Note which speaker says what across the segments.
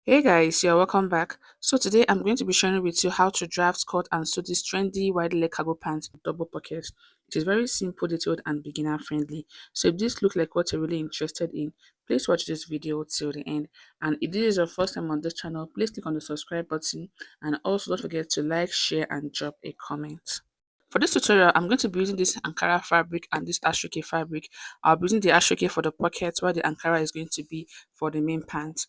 Speaker 1: Hey guys, you're welcome back. So today I'm going to be sharing with you how to draft, cut and sew this trendy wide leg cargo pants with double pockets. It is very simple, detailed and beginner friendly. So if this looks like what you're really interested in, please watch this video till the end. And if this is your first time on this channel, please click on the subscribe button and also don't forget to like, share and drop a comment. For this tutorial, I'm going to be using this Ankara fabric and this Ashoke fabric. I'll be using the Ashoke for the pockets while the Ankara is going to be for the main pants.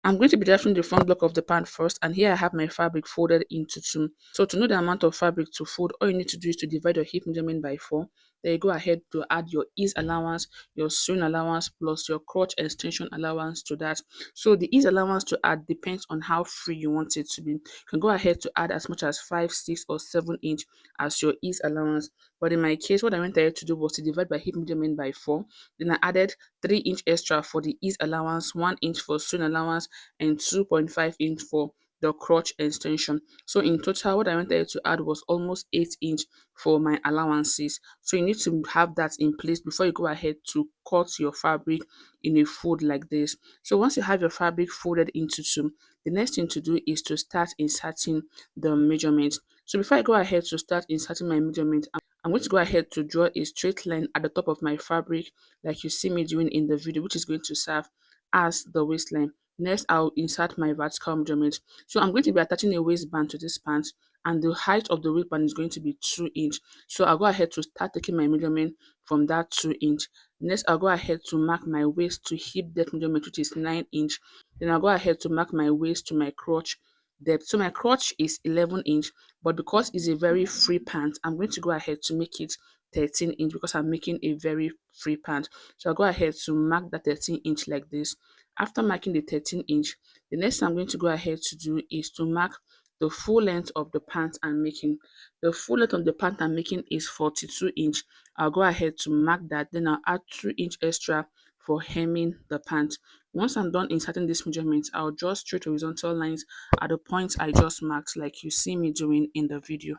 Speaker 1: I'm going to be drafting the front block of the pant first, and here I have my fabric folded into two. So to know the amount of fabric to fold, all you need to do is to divide your hip measurement by 4. Then you go ahead to add your ease allowance, your sewing allowance, plus your crotch extension allowance to that. So the ease allowance to add depends on how free you want it to be. You can go ahead to add as much as 5, 6 or 7 inch as your ease allowance. But in my case, what I went ahead to do was to divide my hip measurement by 4. Then I added 3-inch extra for the ease allowance, 1 inch for sewing allowance, and 2.5-inch for the crotch extension. So in total, what I wanted to add was almost 8-inch for my allowances. So you need to have that in place before you go ahead to cut your fabric in a fold like this. So once you have your fabric folded into two, the next thing to do is to start inserting the measurement. So before I go ahead to start inserting my measurement, I'm going to go ahead to draw a straight line at the top of my fabric like you see me doing in the video, which is going to serve as the waistline. Next, I'll insert my vertical measurement. So I'm going to be attaching a waistband to this pant, and the height of the waistband is going to be 2 inch. So I'll go ahead to start taking my measurement from that 2 inch. Next, I'll go ahead to mark my waist to hip depth measurement, which is 9 inch. Then I'll go ahead to mark my waist to my crotch depth. So my crotch is 11 inch, but because it's a very free pant, I'm going to go ahead to make it 13 inch because I'm making a very free pant. So I'll go ahead to mark that 13 inch like this. After marking the 13 inch, the next thing I'm going to go ahead to do is to mark the full length of the pant I'm making. The full length of the pant I'm making is 42 inch. I'll go ahead to mark that, then I'll add 2 inch extra for hemming the pant. Once I'm done inserting these measurements, I'll draw straight horizontal lines at the points I just marked like you see me doing in the video.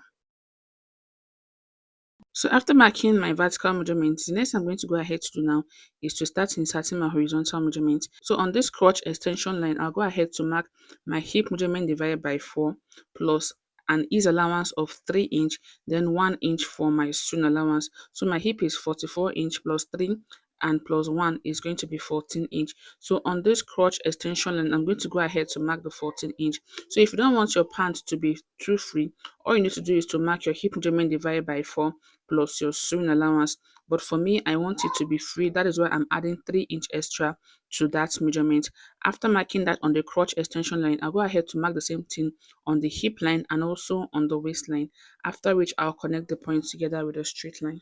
Speaker 1: So after marking my vertical measurements, the next I'm going to go ahead to do now is to start inserting my horizontal measurement. So on this crotch extension line, I'll go ahead to mark my hip measurement divided by 4 plus an ease allowance of 3 inch, then 1 inch for my sewing allowance. So my hip is 44 inch plus 3 and plus 1 is going to be 14 inch. So on this crotch extension line, I'm going to go ahead to mark the 14 inch. So if you don't want your pants to be too free, all you need to do is to mark your hip measurement divided by 4 plus your sewing allowance. But for me, I want it to be free. That is why I'm adding 3 inch extra to that measurement. After marking that on the crotch extension line, I'll go ahead to mark the same thing on the hip line and also on the waistline, after which I'll connect the points together with a straight line.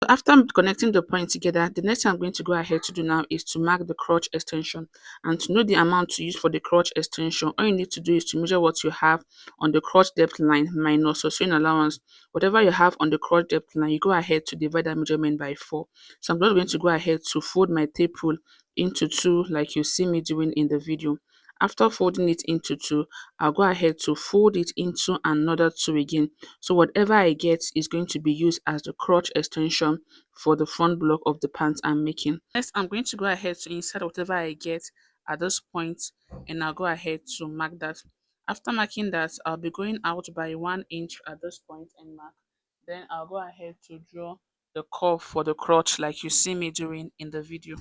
Speaker 1: So after connecting the points together, the next thing I'm going to go ahead to do now is to mark the crotch extension. And to know the amount to use for the crotch extension, all you need to do is to measure what you have on the crotch depth line minus your sewing allowance. Whatever you have on the crotch depth line, you go ahead to divide that measurement by 4. So I'm just going to go ahead to fold my tape rule into 2 like you see me doing in the video. After folding it into 2, I'll go ahead to fold it into another 2 again. So whatever I get is going to be used as the crotch extension for the front block of the pants I'm making. Next, I'm going to go ahead to insert whatever I get at this point, and I'll go ahead to mark that. After marking that, I'll be going out by 1 inch at this point and mark. Then I'll go ahead to draw the curve for the crotch like you see me doing in the video.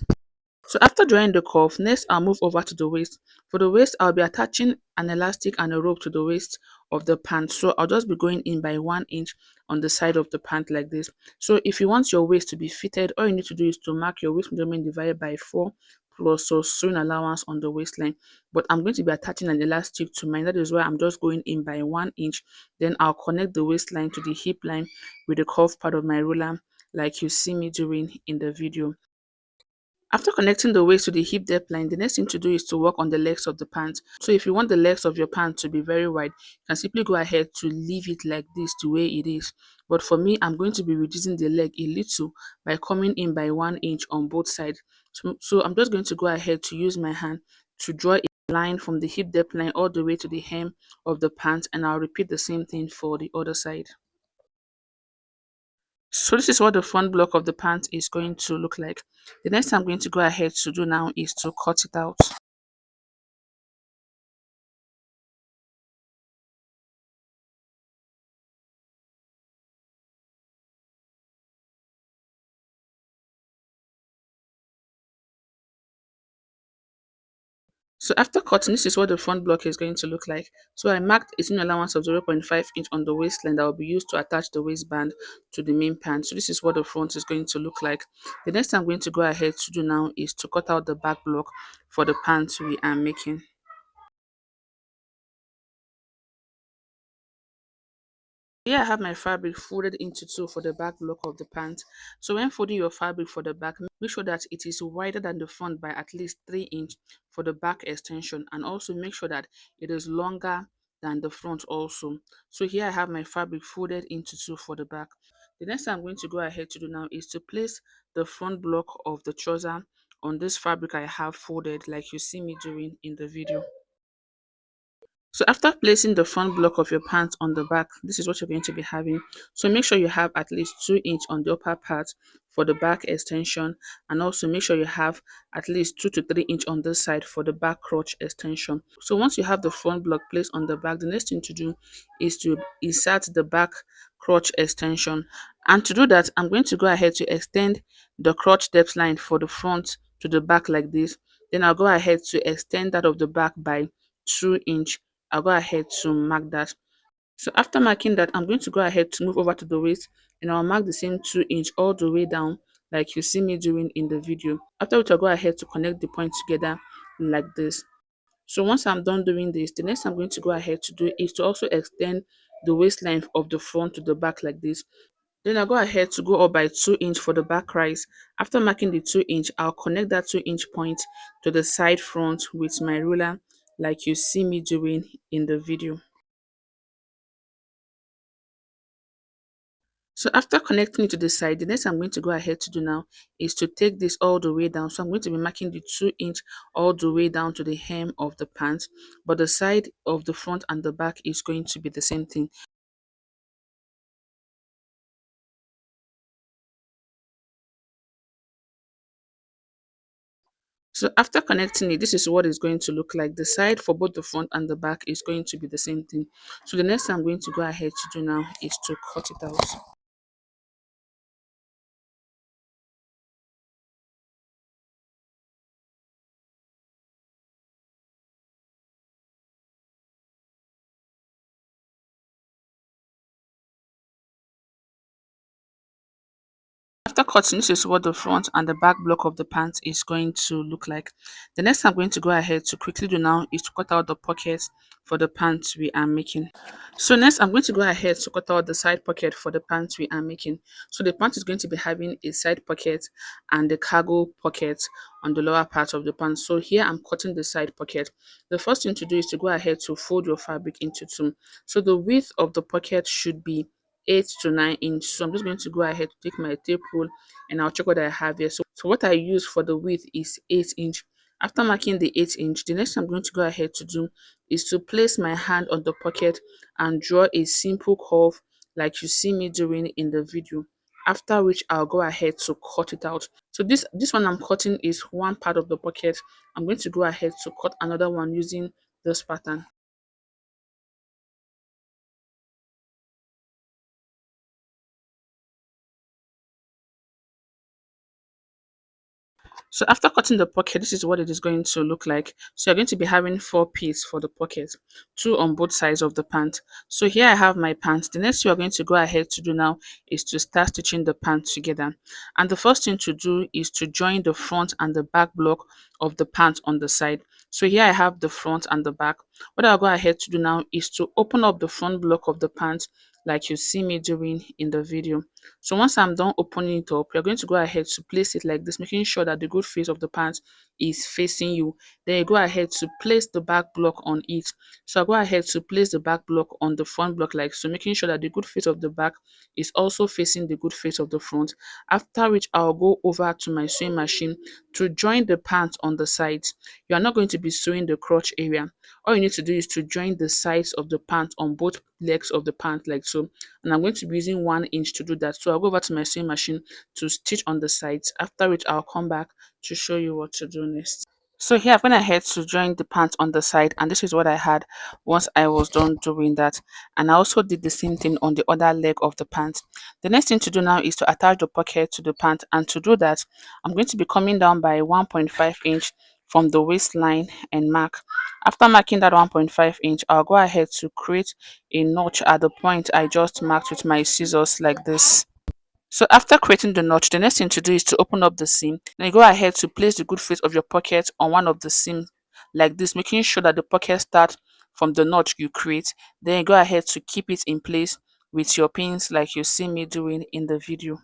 Speaker 1: So after drawing the curve, next I'll move over to the waist. For the waist, I'll be attaching an elastic and a rope to the waist of the pant. So I'll just be going in by 1 inch on the side of the pant like this. So if you want your waist to be fitted, all you need to do is to mark your waist measurement divided by 4 plus your sewing allowance on the waistline. But I'm going to be attaching an elastic to mine. That is why I'm just going in by 1 inch. Then I'll connect the waistline to the hip line with the curved part of my ruler like you see me doing in the video. After connecting the waist to the hip depth line, the next thing to do is to work on the legs of the pant. So if you want the legs of your pant to be very wide, you can simply go ahead to leave it like this the way it is. But for me, I'm going to be reducing the leg a little by coming in by 1 inch on both sides. So I'm just going to go ahead to use my hand to draw a line from the hip depth line all the way to the hem of the pant, and I'll repeat the same thing for the other side. So this is what the front block of the pant is going to look like. The next thing I'm going to go ahead to do now is to cut it out. So after cutting, this is what the front block is going to look like. So I marked a seam allowance of 0.5 inch on the waistline that will be used to attach the waistband to the main pant. So this is what the front is going to look like. The next thing I'm going to go ahead to do now is to cut out the back block for the pants we are making. Here I have my fabric folded into two for the back block of the pant. So when folding your fabric for the back, make sure that it is wider than the front by at least 3 inch for the back extension, and also make sure that it is longer than the front also. So here I have my fabric folded into two for the back. The next thing I'm going to go ahead to do now is to place the front block of the trouser on this fabric I have folded like you see me doing in the video. So after placing the front block of your pants on the back, this is what you're going to be having. So make sure you have at least 2 inch on the upper part for the back extension, and also make sure you have at least 2 to 3 inch on this side for the back crotch extension. So once you have the front block placed on the back, the next thing to do is to insert the back crotch extension. And to do that, I'm going to go ahead to extend the crotch depth line for the front to the back like this. Then I'll go ahead to extend that of the back by 2 inch. I'll go ahead to mark that. So after marking that, I'm going to go ahead to move over to the waist, and I'll mark the same 2 inch all the way down like you see me doing in the video. After which I'll go ahead to connect the points together like this. So once I'm done doing this, the next I'm going to go ahead to do is to also extend the waistline of the front to the back like this. Then I'll go ahead to go up by 2 inch for the back rise. After marking the 2 inch, I'll connect that 2 inch point to the side front with my ruler like you see me doing in the video. So after connecting it to the side, the next I'm going to go ahead to do now is to take this all the way down. So I'm going to be marking the 2 inch all the way down to the hem of the pants, but the side of the front and the back is going to be the same thing. So after connecting it, this is what it's going to look like. The side for both the front and the back is going to be the same thing. So the next thing I'm going to go ahead to do now is to cut it out. After cutting, this is what the front and the back block of the pants is going to look like. The next thing I'm going to go ahead to quickly do now is to cut out the pockets for the pants we are making. So next I'm going to go ahead to cut out the side pocket for the pants we are making. So the pant is going to be having a side pocket and the cargo pocket on the lower part of the pants. So here I'm cutting the side pocket. The first thing to do is to go ahead to fold your fabric into two. So the width of the pocket should be 8 to 9 inch. So I'm just going to go ahead to take my tape rule and I'll check what I have here. So what I use for the width is 8 inch. After marking the 8 inch, the next thing I'm going to go ahead to do is to place my hand on the pocket and draw a simple curve like you see me doing in the video. After which I'll go ahead to cut it out. So this one I'm cutting is one part of the pocket. I'm going to go ahead to cut another one using this pattern. So after cutting the pocket, this is what it is going to look like. So you're going to be having 4 pieces for the pocket, 2 on both sides of the pant. So here I have my pants. The next thing we're going to go ahead to do now is to start stitching the pants together. And the first thing to do is to join the front and the back block of the pant on the side. So here I have the front and the back. What I'll go ahead to do now is to open up the front block of the pant like you see me doing in the video. So once I'm done opening it up, you're going to go ahead to place it like this, making sure that the good face of the pants is facing you. Then you go ahead to place the back block on it. So I'll go ahead to place the back block on the front block like so, making sure that the good face of the back is also facing the good face of the front. After which I'll go over to my sewing machine to join the pants on the sides. You are not going to be sewing the crotch area. All you need to do is to join the sides of the pant on both legs of the pant like so, and I'm going to be using 1 inch to do that. So I'll go over to my sewing machine to stitch on the sides, after which I'll come back to show you what to do next. So here I've gone ahead to join the pants on the side, and this is what I had once I was done doing that. And I also did the same thing on the other leg of the pant. The next thing to do now is to attach the pocket to the pant, and to do that I'm going to be coming down by 1.5 inch from the waistline and mark. After marking that 1.5 inch, I'll go ahead to create a notch at the point I just marked with my scissors like this. So after creating the notch, the next thing to do is to open up the seam. Then you go ahead to place the good face of your pocket on one of the seams like this, making sure that the pocket starts from the notch you create. Then you go ahead to keep it in place with your pins like you see me doing in the video.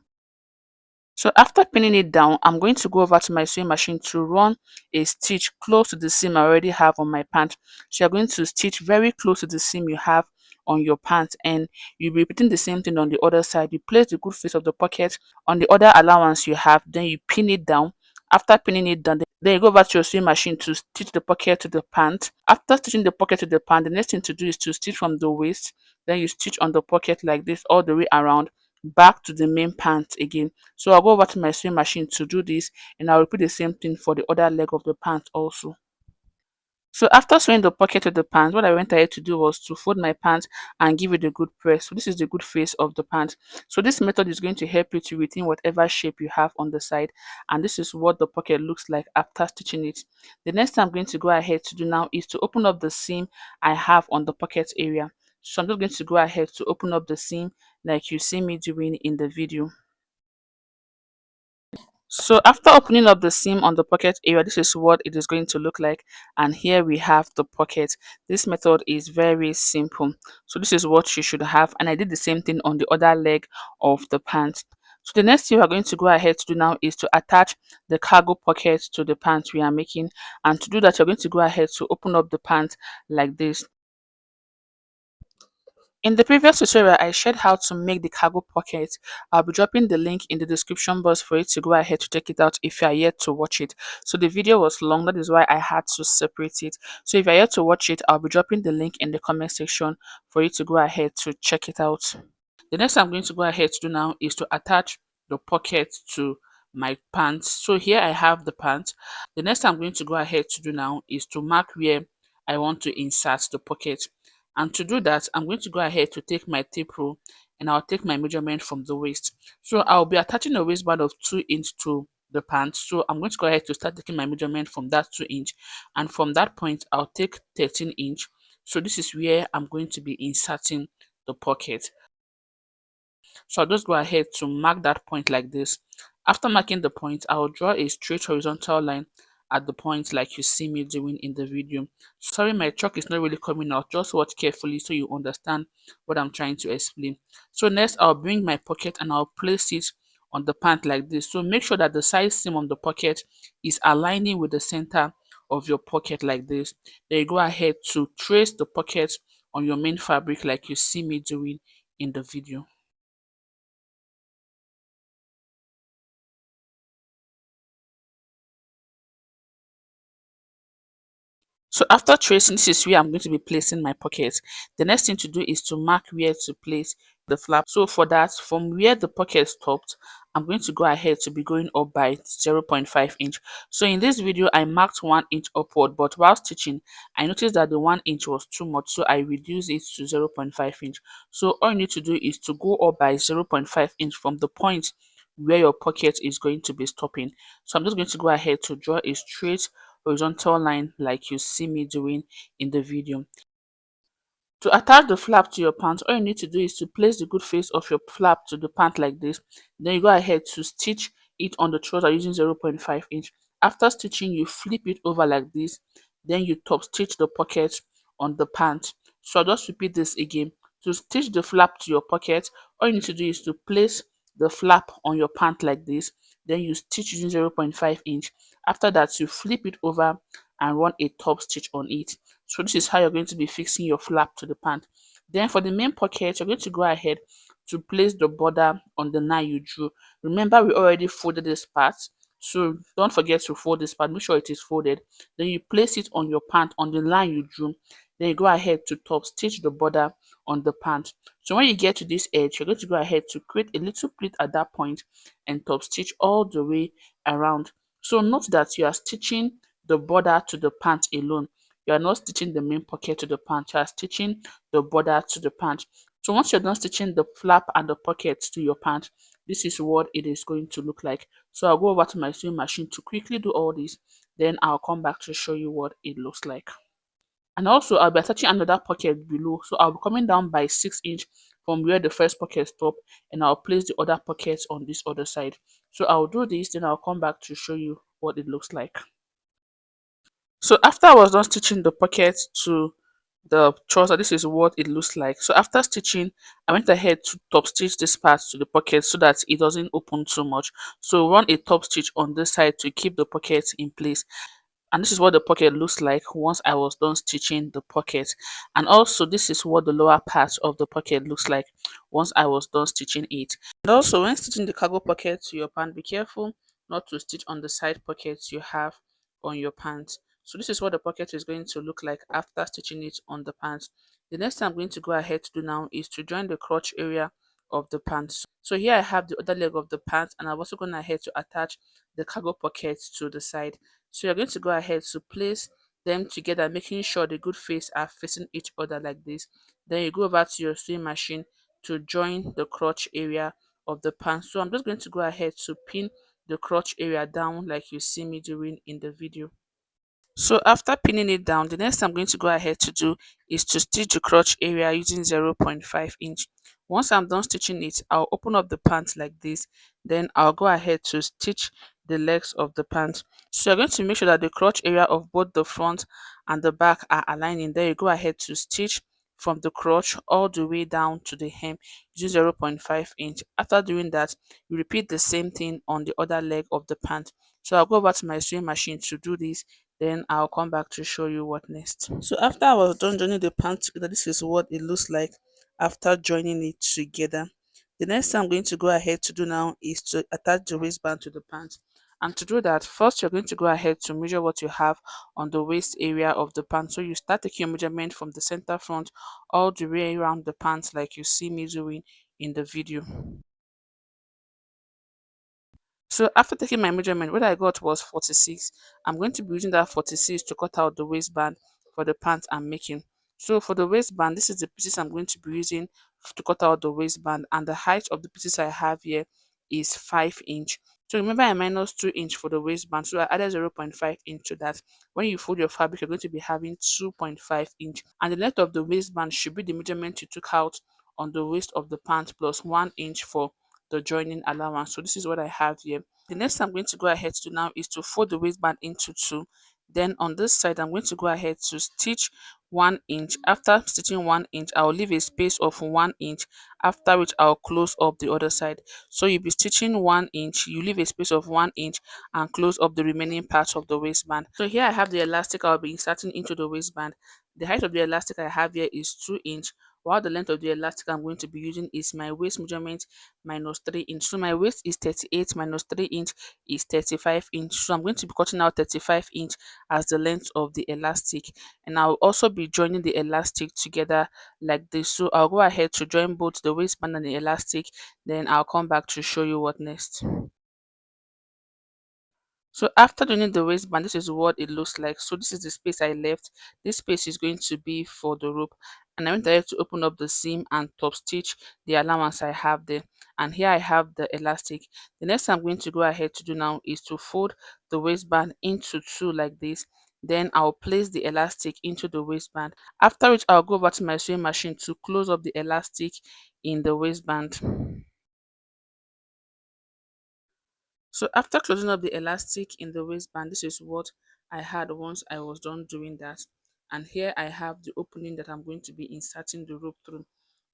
Speaker 1: So after pinning it down, I'm going to go over to my sewing machine to run a stitch close to the seam I already have on my pant. So you're going to stitch very close to the seam you have on your pant, and you'll be repeating the same thing on the other side. You place the good face of the pocket on the other allowance you have, then you pin it down. After pinning it down, then you go back to your sewing machine to stitch the pocket to the pant. After stitching the pocket to the pant, the next thing to do is to stitch from the waist. Then you stitch on the pocket like this all the way around back to the main pant again. So I'll go over to my sewing machine to do this, and I'll repeat the same thing for the other leg of the pant also. So after sewing the pocket to the pant, what I went ahead to do was to fold my pant and give it a good press. So this is the good face of the pant. So this method is going to help you to retain whatever shape you have on the side, and this is what the pocket looks like after stitching it. The next thing I'm going to go ahead to do now is to open up the seam I have on the pocket area. So I'm just going to go ahead to open up the seam like you see me doing in the video. So after opening up the seam on the pocket area, this is what it is going to look like. And here we have the pocket. This method is very simple. So this is what you should have. And I did the same thing on the other leg of the pant. So the next thing we are going to go ahead to do now is to attach the cargo pocket to the pant we are making. And to do that, you're going to go ahead to open up the pant like this. In the previous tutorial, I shared how to make the cargo pocket. I'll be dropping the link in the description box for you to go ahead to check it out if you are yet to watch it. So the video was long, that is why I had to separate it. So if you are yet to watch it, I'll be dropping the link in the comment section for you to go ahead to check it out. The next I'm going to go ahead to do now is to attach the pocket to my pants. So here I have the pants. The next I'm going to go ahead to do now is to mark where I want to insert the pocket. And to do that, I'm going to go ahead to take my tape rule and I'll take my measurement from the waist. So I'll be attaching a waistband of 2 inch to the pants. So I'm going to go ahead to start taking my measurement from that 2 inch. And from that point, I'll take 13 inch. So this is where I'm going to be inserting the pocket. So I'll just go ahead to mark that point like this. After marking the point, I'll draw a straight horizontal line at the point like you see me doing in the video. Sorry, my chalk is not really coming out. Just watch carefully so you understand what I'm trying to explain. So next, I'll bring my pocket and I'll place it on the pant like this. So make sure that the side seam on the pocket is aligning with the center of your pocket like this. Then you go ahead to trace the pocket on your main fabric like you see me doing in the video. So after tracing, this is where I'm going to be placing my pocket. The next thing to do is to mark where to place the flap. So for that, from where the pocket stopped, I'm going to go ahead to be going up by 0.5 inch. So in this video, I marked 1 inch upward, but while stitching, I noticed that the 1 inch was too much, so I reduced it to 0.5 inch. So all you need to do is to go up by 0.5 inch from the point where your pocket is going to be stopping. So I'm just going to go ahead to draw a straight horizontal line like you see me doing in the video. To attach the flap to your pant, all you need to do is to place the good face of your flap to the pant like this. Then you go ahead to stitch it on the trouser using 0.5 inch. After stitching, you flip it over like this. Then you top stitch the pocket on the pant. So I'll just repeat this again. To stitch the flap to your pocket, all you need to do is to place the flap on your pant like this. Then you stitch using 0.5 inch. After that, you flip it over and run a top stitch on it. So this is how you're going to be fixing your flap to the pant. Then for the main pocket, you're going to go ahead to place the border on the line you drew. Remember, we already folded this part, so don't forget to fold this part. Make sure it is folded. Then you place it on your pant on the line you drew. Then you go ahead to top stitch the border on the pant. So when you get to this edge, you're going to go ahead to create a little pleat at that point and top stitch all the way around. So note that you are stitching the border to the pant alone. You are not stitching the main pocket to the pant, you are stitching the border to the pant. So once you're done stitching the flap and the pocket to your pant, this is what it is going to look like. So I'll go over to my sewing machine to quickly do all this. then I'll come back to show you what it looks like. And also I'll be attaching another pocket below. So I'll be coming down by 6 inch from where the first pocket stopped, and I'll place the other pockets on this other side. So I'll do this, then I'll come back to show you what it looks like. So after I was done stitching the pocket to the trouser, this is what it looks like. So after stitching, I went ahead to top stitch this part to the pocket so that it doesn't open too much. So run a top stitch on this side to keep the pocket in place. And this is what the pocket looks like once I was done stitching the pocket. And also this is what the lower part of the pocket looks like once I was done stitching it. And also when stitching the cargo pocket to your pant, be careful not to stitch on the side pockets you have on your pants. So this is what the pocket is going to look like after stitching it on the pants. The next thing I'm going to go ahead to do now is to join the crotch area of the pants. So here I have the other leg of the pants, and I'm also going ahead to attach the cargo pockets to the side. So you're going to go ahead to place them together, making sure the good face are facing each other like this. Then you go over to your sewing machine to join the crotch area of the pants. So I'm just going to go ahead to pin the crotch area down like you see me doing in the video. So after pinning it down, the next I'm going to go ahead to do is to stitch the crotch area using 0.5 inch. Once I'm done stitching it, I'll open up the pants like this. Then I'll go ahead to stitch the legs of the pants. So you're going to make sure that the crotch area of both the front and the back are aligning. Then you go ahead to stitch from the crotch all the way down to the hem using 0.5 inch. After doing that, you repeat the same thing on the other leg of the pant. So I'll go over to my sewing machine to do this, then I'll come back to show you what next. So after I was done joining the pants together, this is what it looks like after joining it together. The next thing I'm going to go ahead to do now is to attach the waistband to the pants. And to do that, first you're going to go ahead to measure what you have on the waist area of the pants. So you start taking your measurement from the center front all the way around the pants like you see me doing in the video. So after taking my measurement, what I got was 46. I'm going to be using that 46 to cut out the waistband for the pants I'm making. So for the waistband, this is the pieces I'm going to be using to cut out the waistband, and the height of the pieces I have here is 5 inch. So remember I minus 2 inch for the waistband, so I added 0.5 inch to that. When you fold your fabric, you're going to be having 2.5 inch, and the length of the waistband should be the measurement you took out on the waist of the pant plus 1 inch for the joining allowance. So this is what I have here. The next thing I'm going to go ahead to do now is to fold the waistband into two. Then on this side, I'm going to go ahead to stitch 1 inch. After stitching 1 inch, I'll leave a space of 1 inch, after which I'll close up the other side. So you'll be stitching 1 inch, you leave a space of 1 inch and close up the remaining part of the waistband. So here I have the elastic I'll be inserting into the waistband. The height of the elastic I have here is 2 inch, while the length of the elastic I'm going to be using is my waist measurement minus 3 inch. So my waist is 38 minus 3 inch is 35 inch. So I'm going to be cutting out 35 inch as the length of the elastic, and I'll also be joining the elastic together like this. So I'll go ahead to join both the waistband and the elastic, then I'll come back to show you what next. So after doing the waistband, this is what it looks like. So this is the space I left. This space is going to be for the rope, and I went ahead to open up the seam and top stitch the allowance I have there. And here I have the elastic. The next thing I'm going to go ahead to do now is to fold the waistband into two like this. Then I'll place the elastic into the waistband, after which I'll go over to my sewing machine to close up the elastic in the waistband. So after closing up the elastic in the waistband, this is what I had once I was done doing that. And here I have the opening that I'm going to be inserting the rope through.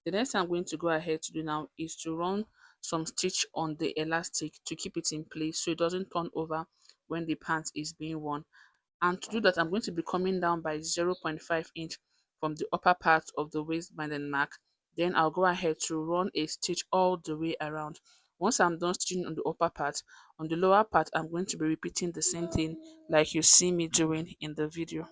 Speaker 1: The next thing I'm going to go ahead to do now is to run some stitch on the elastic to keep it in place so it doesn't turn over when the pant is being worn. And to do that, I'm going to be coming down by 0.5 inch from the upper part of the waistband and mark. Then I'll go ahead to run a stitch all the way around. Once I'm done stitching on the upper part, on the lower part, I'm going to be repeating the same thing like you see me doing in the video.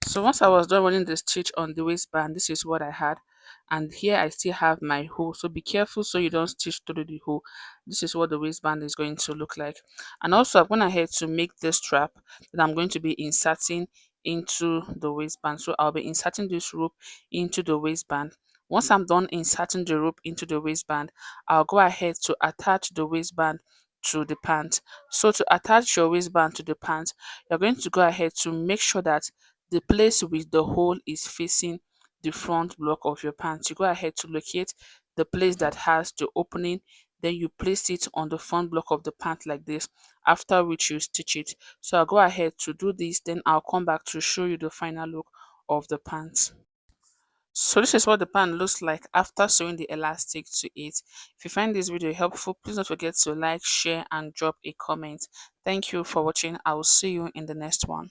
Speaker 1: So once I was done running the stitch on the waistband, this is what I had. And here I still have my hole. So be careful so you don't stitch through the hole. This is what the waistband is going to look like. And also I've gone ahead to make this strap that I'm going to be inserting into the waistband. So I'll be inserting this rope into the waistband. Once I'm done inserting the rope into the waistband, I'll go ahead to attach the waistband to the pant. So to attach your waistband to the pant, you're going to go ahead to make sure that the place with the hole is facing the front block of your pants. You go ahead to locate the place that has the opening, then you place it on the front block of the pant like this, after which you stitch it. So I'll go ahead to do this, then I'll come back to show you the final look of the pants. So this is what the pant looks like after sewing the elastic to it. If you find this video helpful, please don't forget to like, share and drop a comment. Thank you for watching. I will see you in the next one.